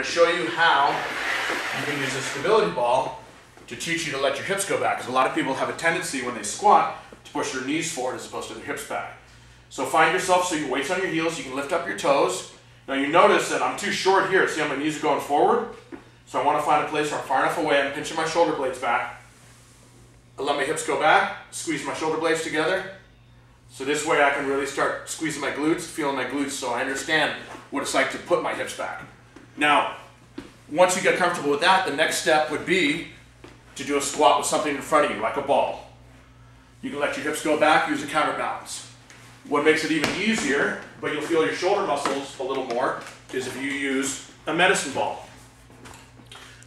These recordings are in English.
going to show you how you can use a stability ball to teach you to let your hips go back. Because a lot of people have a tendency when they squat to push their knees forward as opposed to their hips back. So find yourself so your weight's on your heels, you can lift up your toes. Now you notice that I'm too short here. See how my knees are going forward? So I want to find a place where I'm far enough away, I'm pinching my shoulder blades back. I let my hips go back, squeeze my shoulder blades together. So this way I can really start squeezing my glutes, feeling my glutes, so I understand what it's like to put my hips back. Now, once you get comfortable with that, the next step would be to do a squat with something in front of you, like a ball. You can let your hips go back, use a counterbalance. What makes it even easier, but you'll feel your shoulder muscles a little more, is if you use a medicine ball.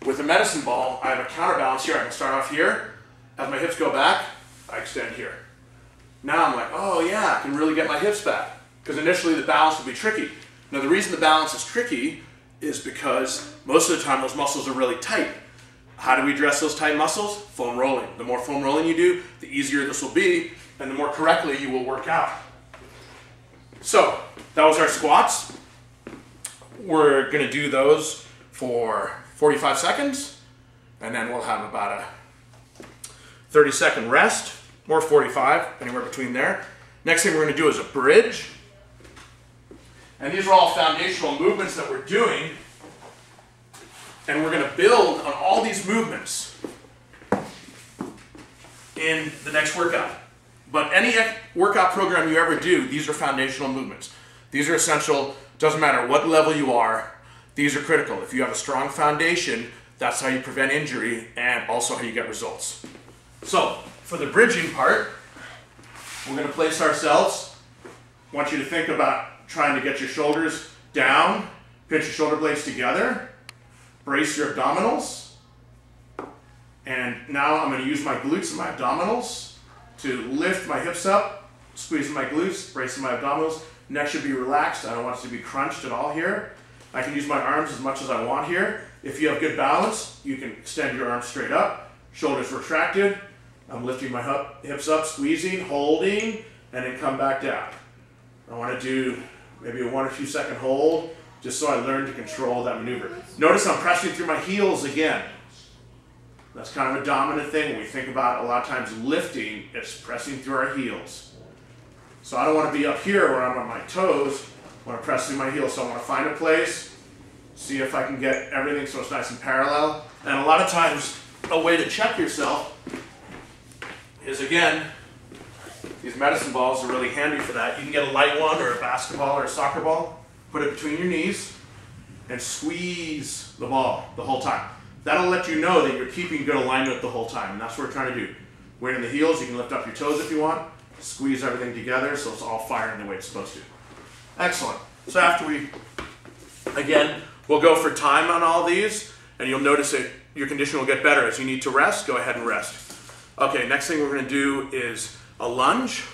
With a medicine ball, I have a counterbalance here. I can start off here. As my hips go back, I extend here. Now I'm like, oh yeah, I can really get my hips back. Because initially the balance will be tricky. Now the reason the balance is tricky is because most of the time those muscles are really tight. How do we address those tight muscles? Foam rolling. The more foam rolling you do, the easier this will be, and the more correctly you will work out. So, that was our squats. We're going to do those for 45 seconds, and then we'll have about a 30-second rest, or 45, anywhere between there. Next thing we're going to do is a bridge. And these are all foundational movements that we're doing, and we're going to build on all these movements in the next workout. But any workout program you ever do, these are foundational movements. These are essential. Doesn't matter what level you are, these are critical. If you have a strong foundation, that's how you prevent injury and also how you get results. So, for the bridging part, we're going to place ourselves. I want you to think about trying to get your shoulders down, pinch your shoulder blades together, brace your abdominals. And now I'm going to use my glutes and my abdominals to lift my hips up, squeezing my glutes, bracing my abdominals. Neck should be relaxed. I don't want it to be crunched at all here. I can use my arms as much as I want here. If you have good balance, you can extend your arms straight up, shoulders retracted. I'm lifting my hips up, squeezing, holding, and then come back down. I want to do maybe a 1 or 2 second hold, just so I learn to control that maneuver. Notice I'm pressing through my heels again. That's kind of a dominant thing when we think about a lot of times lifting, it's pressing through our heels. So I don't want to be up here where I'm on my toes. I want to press through my heels. So I want to find a place, see if I can get everything so it's nice and parallel. And a lot of times, a way to check yourself is, again, these medicine balls are really handy for that. You can get a light one or a basketball or a soccer ball, put it between your knees, and squeeze the ball the whole time. That'll let you know that you're keeping good alignment the whole time, and that's what we're trying to do. Weight in the heels, you can lift up your toes if you want, squeeze everything together so it's all firing the way it's supposed to. Excellent. So after we, again, we'll go for time on all these, and you'll notice that your condition will get better. As you need to rest, go ahead and rest. Okay, next thing we're going to do is a lunge.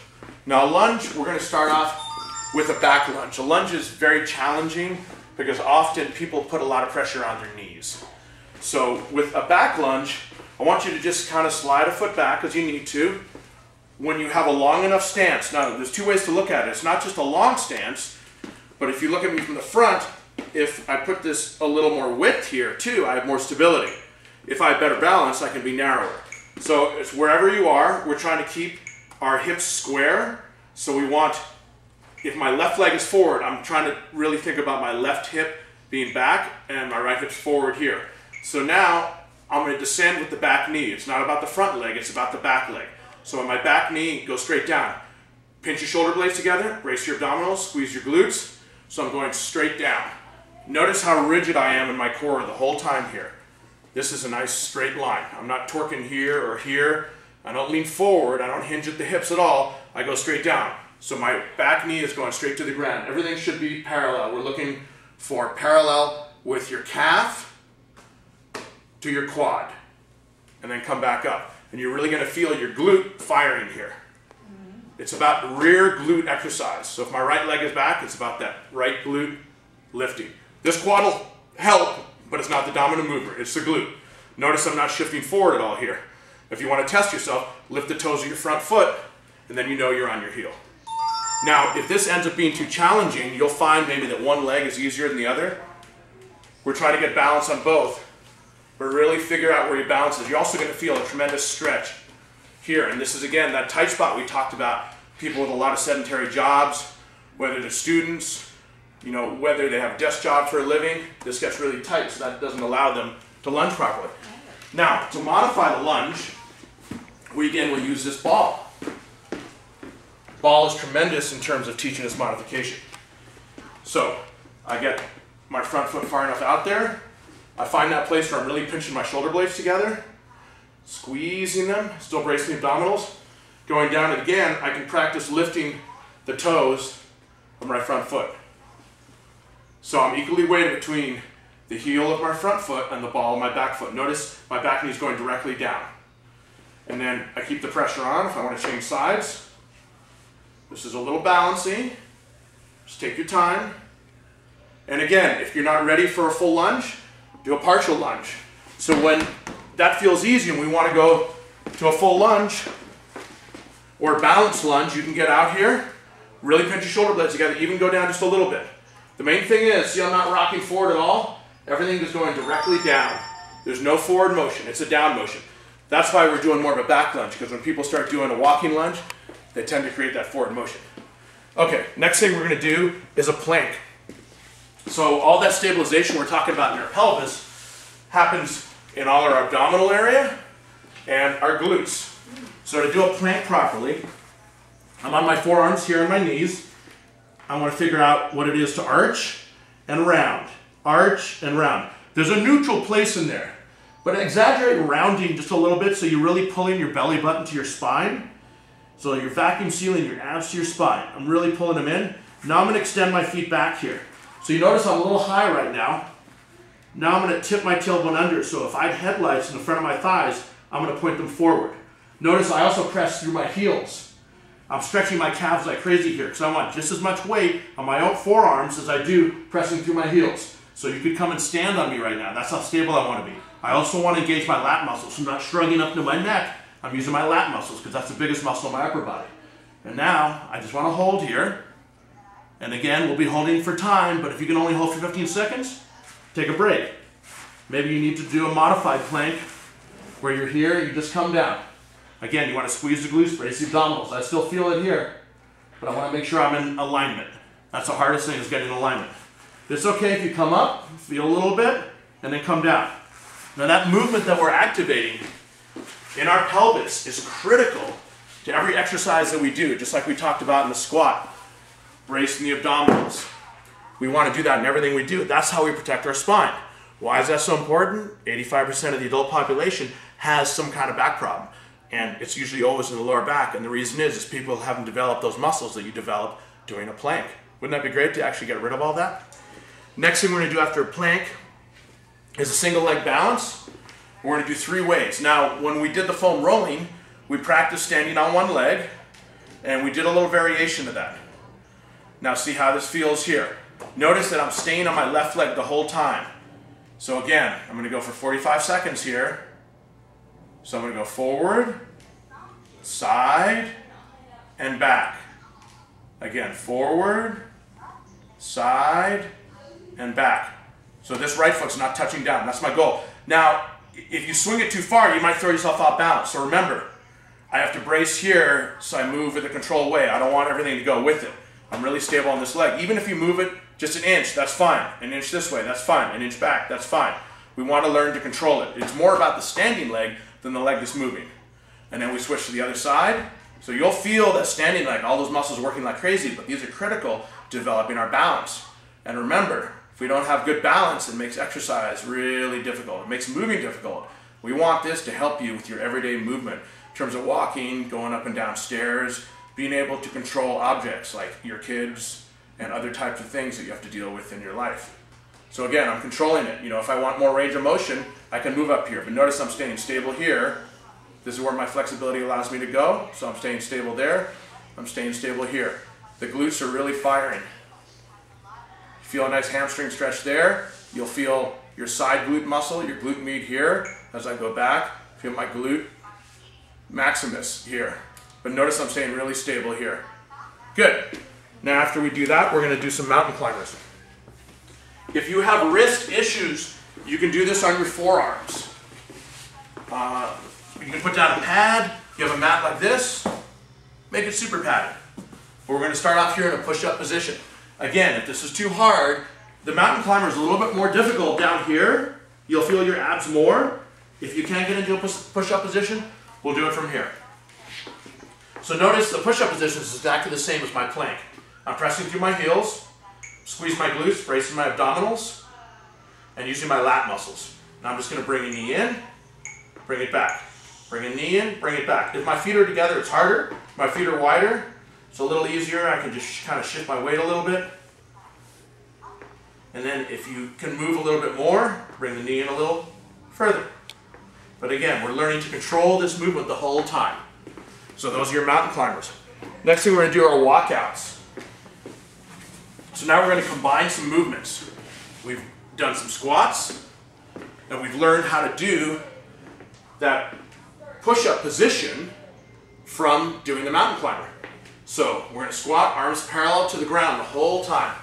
Now a lunge, we're going to start off with a back lunge. A lunge is very challenging because often people put a lot of pressure on their knees. So with a back lunge, I want you to just kind of slide a foot back as you need to. When you have a long enough stance, now there's 2 ways to look at it. It's not just a long stance, but if you look at me from the front, if I put this a little more width here too, I have more stability. If I have better balance, I can be narrower. So it's wherever you are, we're trying to keep our hips square. So we want, if my left leg is forward, I'm trying to really think about my left hip being back and my right hip's forward here. So now I'm going to descend with the back knee. It's not about the front leg, it's about the back leg. So on my back knee, go straight down. Pinch your shoulder blades together, brace your abdominals, squeeze your glutes. So I'm going straight down. Notice how rigid I am in my core the whole time here. This is a nice straight line. I'm not torquing here or here. I don't lean forward, I don't hinge at the hips at all. I go straight down. So my back knee is going straight to the ground. Everything should be parallel. We're looking for parallel with your calf to your quad, and then come back up. And you're really going to feel your glute firing here. It's about rear glute exercise. So if my right leg is back, it's about that right glute lifting. This quad will help, but it's not the dominant mover, it's the glute. Notice I'm not shifting forward at all here. If you want to test yourself, lift the toes of your front foot, and then you know you're on your heel. Now, if this ends up being too challenging, you'll find maybe that one leg is easier than the other. we're trying to get balance on both, but really figure out where your balance is. You're also going to feel a tremendous stretch here, and this is again that tight spot we talked about. People with a lot of sedentary jobs, whether they're students, you know, whether they have a desk job for a living, this gets really tight, so that doesn't allow them to lunge properly. Now, to modify the lunge, we again will use this ball. Ball is tremendous in terms of teaching this modification. So, I get my front foot far enough out there. I find that place where I'm really pinching my shoulder blades together, squeezing them, still bracing the abdominals. Going down and again, I can practice lifting the toes of my front foot. So I'm equally weighted between the heel of my front foot and the ball of my back foot. Notice my back knee is going directly down. And then I keep the pressure on if I want to change sides. This is a little balancing. Just take your time. And again, if you're not ready for a full lunge, do a partial lunge. So when that feels easy and we want to go to a full lunge or a balanced lunge, you can get out here, really pinch your shoulder blades together, even go down just a little bit. The main thing is, see I'm not rocking forward at all? Everything is going directly down. There's no forward motion, it's a down motion. That's why we're doing more of a back lunge, because when people start doing a walking lunge, they tend to create that forward motion. Okay, next thing we're going to do is a plank. So all that stabilization we're talking about in our pelvis happens in all our abdominal area and our glutes. So to do a plank properly, I'm on my forearms here on my knees. I want to figure out what it is to arch and round. Arch and round. There's a neutral place in there, but exaggerate rounding just a little bit so you're really pulling your belly button to your spine. So you're vacuum sealing your abs to your spine. I'm really pulling them in. Now I'm going to extend my feet back here. So you notice I'm a little high right now. Now I'm going to tip my tailbone under. So if I have headlights in the front of my thighs, I'm going to point them forward. Notice I also press through my heels. I'm stretching my calves like crazy here because I want just as much weight on my own forearms as I do pressing through my heels. So you could come and stand on me right now. That's how stable I want to be. I also want to engage my lat muscles. So I'm not shrugging up into my neck. I'm using my lat muscles because that's the biggest muscle in my upper body. And now I just want to hold here. And again, we'll be holding for time, but if you can only hold for 15 seconds, take a break. Maybe you need to do a modified plank where you're here, you just come down. Again, you want to squeeze the glutes, brace the abdominals. I still feel it here, but I want to make sure I'm in alignment. That's the hardest thing, is getting in alignment. It's okay if you come up, feel a little bit, and then come down. Now that movement that we're activating in our pelvis is critical to every exercise that we do, just like we talked about in the squat. Bracing the abdominals. We want to do that in everything we do. That's how we protect our spine. Why is that so important? 85% of the adult population has some kind of back problem. And it's usually always in the lower back. And the reason is people haven't developed those muscles that you develop doing a plank. Wouldn't that be great to actually get rid of all that? Next thing we're going to do after a plank is a single leg balance. We're going to do 3 ways. Now, when we did the foam rolling, we practiced standing on one leg, and we did a little variation of that. Now see how this feels here. Notice that I'm staying on my left leg the whole time. So again, I'm going to go for 45 seconds here. So I'm going to go forward, side, and back. Again, forward, side, and back. So this right foot's not touching down. That's my goal. Now, if you swing it too far, you might throw yourself off balance. So remember, I have to brace here so I move with a controlled way. I don't want everything to go with it. I'm really stable on this leg. Even if you move it just an inch, that's fine. An inch this way, that's fine. An inch back, that's fine. We want to learn to control it. It's more about the standing leg than the leg that's moving. And then we switch to the other side. So you'll feel that standing leg, all those muscles working like crazy, but these are critical to developing our balance. And remember, if we don't have good balance, it makes exercise really difficult. It makes moving difficult. We want this to help you with your everyday movement in terms of walking, going up and down stairs, being able to control objects like your kids and other types of things that you have to deal with in your life. So again, I'm controlling it. You know, if I want more range of motion, I can move up here. But notice I'm staying stable here. This is where my flexibility allows me to go. So I'm staying stable there. I'm staying stable here. The glutes are really firing. Feel a nice hamstring stretch there. You'll feel your side glute muscle, your glute med here. As I go back, feel my glute maximus here. But notice I'm staying really stable here. Good. Now after we do that, we're going to do some mountain climbers. If you have wrist issues, you can do this on your forearms. You can put down a pad. You have a mat like this, make it super padded. But we're going to start off here in a push-up position. Again, if this is too hard, the mountain climber is a little bit more difficult down here. You'll feel your abs more. If you can't get into a push-up position, we'll do it from here. So notice the push-up position is exactly the same as my plank. I'm pressing through my heels, squeeze my glutes, bracing my abdominals, and using my lat muscles. Now I'm just going to bring a knee in, bring it back. Bring a knee in, bring it back. If my feet are together, it's harder. If my feet are wider, it's a little easier. I can just kind of shift my weight a little bit. And then if you can move a little bit more, bring the knee in a little further. But again, we're learning to control this movement the whole time. So those are your mountain climbers. Next thing we're going to do are walkouts. So now we're going to combine some movements. We've done some squats, and we've learned how to do that push-up position from doing the mountain climber. So we're going to squat, arms parallel to the ground the whole time.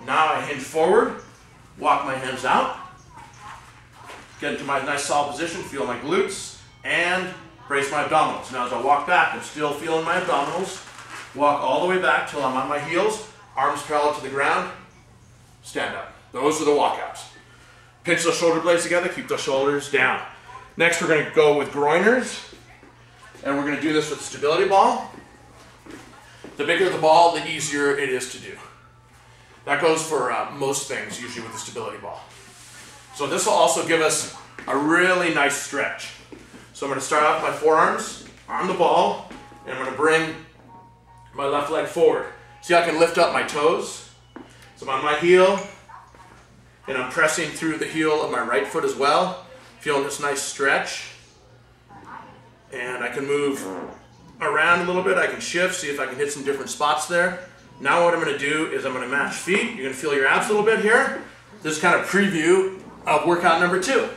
Now I hinge forward, walk my hands out, get into my nice solid position, feel my glutes, and brace my abdominals. Now as I walk back, I'm still feeling my abdominals. Walk all the way back till I'm on my heels, arms parallel to the ground, stand up. Those are the walkouts. Pinch those shoulder blades together, keep those shoulders down. Next we're going to go with groiners, and we're going to do this with stability ball. The bigger the ball, the easier it is to do. That goes for most things, usually with the stability ball. So this will also give us a really nice stretch. So I'm going to start off my forearms on the ball, and I'm going to bring my left leg forward. See how I can lift up my toes? So I'm on my heel, and I'm pressing through the heel of my right foot as well. Feeling this nice stretch. And I can move around a little bit. I can shift, see if I can hit some different spots there. Now what I'm going to do is I'm going to match feet. You're going to feel your abs a little bit here. This is kind of preview of workout number 2.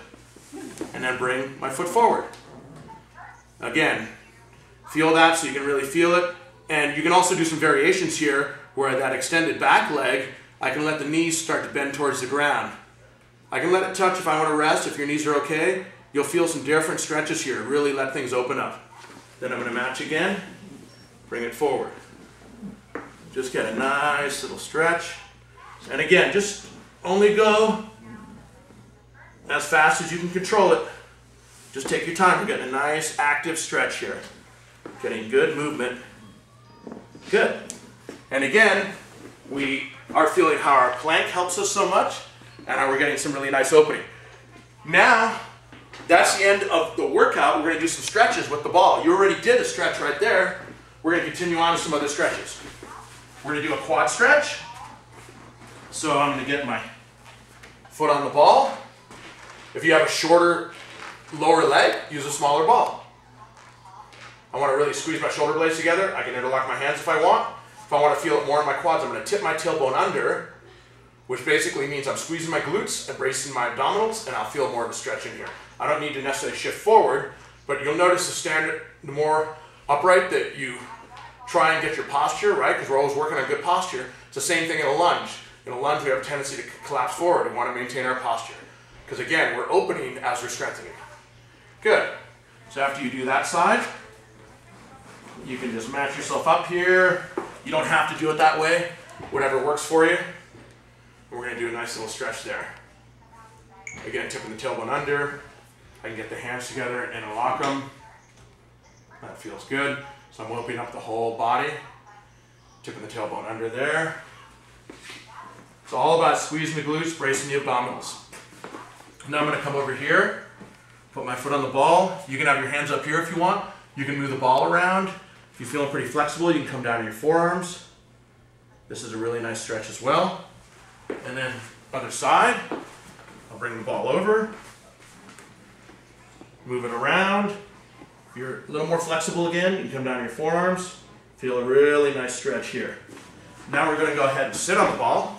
And then bring my foot forward. Again, feel that so you can really feel it. And you can also do some variations here where that extended back leg, I can let the knees start to bend towards the ground. I can let it touch if I want to rest. If your knees are okay, you'll feel some different stretches here. Really let things open up. Then I'm going to match again. Bring it forward. Just get a nice little stretch. And again, just only go as fast as you can control it. Just take your time. We're getting a nice active stretch here. Getting good movement. Good. And again, we are feeling how our plank helps us so much, and how we're getting some really nice opening. Now, that's the end of the workout. We're going to do some stretches with the ball. You already did a stretch right there. We're going to continue on with some other stretches. We're going to do a quad stretch. So I'm going to get my foot on the ball. If you have a shorter lower leg, use a smaller ball. I want to really squeeze my shoulder blades together. I can interlock my hands if I want. If I want to feel it more in my quads, I'm going to tip my tailbone under, which basically means I'm squeezing my glutes and bracing my abdominals, and I'll feel more of a stretch in here. I don't need to necessarily shift forward, but you'll notice the more upright that you try and get your posture, right? Because we're always working on good posture. It's the same thing in a lunge. In a lunge, we have a tendency to collapse forward and want to maintain our posture. Because again, we're opening as we're strengthening. Good. So after you do that side, you can just match yourself up here. You don't have to do it that way. Whatever works for you. We're going to do a nice little stretch there. Again, tipping the tailbone under. I can get the hands together and lock them. That feels good. So I'm opening up the whole body. Tipping the tailbone under there. It's all about squeezing the glutes, bracing the abdominals. Now I'm going to come over here, put my foot on the ball. You can have your hands up here if you want. You can move the ball around. If you're feeling pretty flexible, you can come down to your forearms. This is a really nice stretch as well. And then other side, I'll bring the ball over, move it around. If you're a little more flexible again, you can come down to your forearms. Feel a really nice stretch here. Now we're going to go ahead and sit on the ball.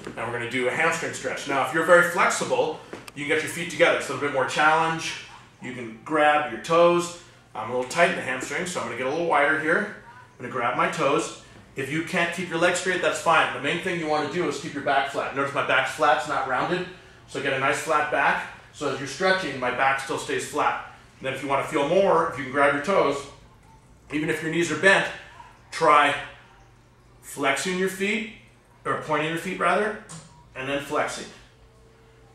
And we're going to do a hamstring stretch. Now if you're very flexible, you can get your feet together. It's a little bit more challenge. You can grab your toes. I'm a little tight in the hamstring, so I'm going to get a little wider here. I'm going to grab my toes, If you can't keep your legs straight, that's fine. The main thing you want to do is keep your back flat. Notice my back's flat, it's not rounded. So get a nice flat back. So as you're stretching, my back still stays flat. And then if you want to feel more, if you can grab your toes, even if your knees are bent, try flexing your feet, or pointing your feet rather, and then flexing.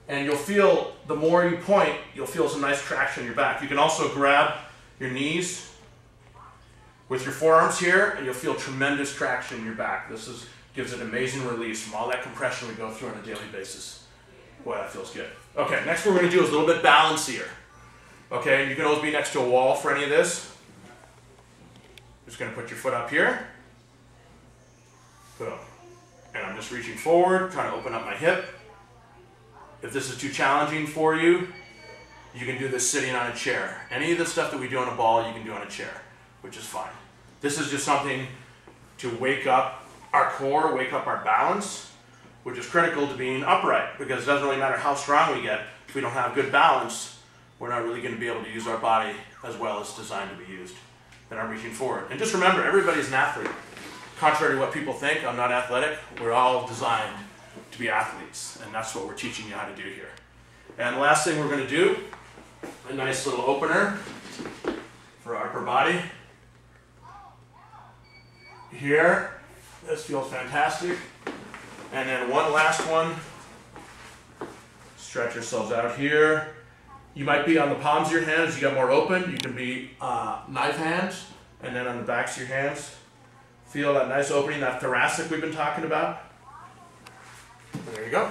And you'll feel, the more you point, you'll feel some nice traction in your back. You can also grab your knees with your forearms here, and you'll feel tremendous traction in your back. This gives an amazing release from all that compression we go through on a daily basis. Boy, that feels good. Okay, next what we're going to do is a little bit balancier. Okay, you can always be next to a wall for any of this. Just going to put your foot up here. Boom. And I'm just reaching forward, trying to open up my hip. If this is too challenging for you, you can do this sitting on a chair. Any of the stuff that we do on a ball, you can do on a chair, which is fine. This is just something to wake up our core, wake up our balance, which is critical to being upright, because it doesn't really matter how strong we get. If we don't have good balance, we're not really going to be able to use our body as well as designed to be used. Then I'm reaching forward. And just remember, everybody's an athlete. Contrary to what people think, I'm not athletic. We're all designed to be athletes, and that's what we're teaching you how to do here. And the last thing we're going to do, a nice little opener for our upper body. Here, this feels fantastic. And then one last one. Stretch yourselves out here. You might be on the palms of your hands. You got more open. You can be knife hands, and then on the backs of your hands. Feel that nice opening, that thoracic we've been talking about. There you go.